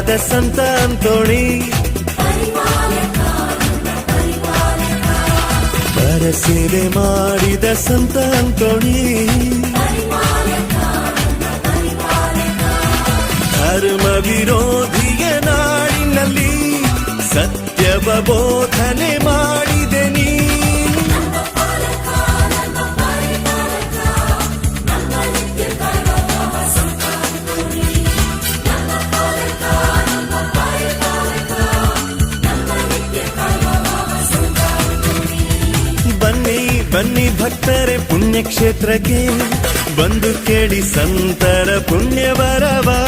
ಪರಿಪಾಲಕನಾದ ಸಂತ ಅಂತೋಣಿ, ಸೇವೆ ಮಾಡಿದ ಸಂತ ಅಂತೋಣಿ, ಧರ್ಮ ವಿರೋಧಿಯ ನಾಡಿನಲ್ಲಿ ಸತ್ಯವ ಬೋಧನೆ ಮಾಡಿದೆ ನೀ. ಬನ್ನಿ ಭಕ್ತರೆ ಪುಣ್ಯಕ್ಷೇತ್ರಕ್ಕೆ ಬಂದು ಕೇಳಿ ಸಂತರ ಪುಣ್ಯ ಬರವಾ.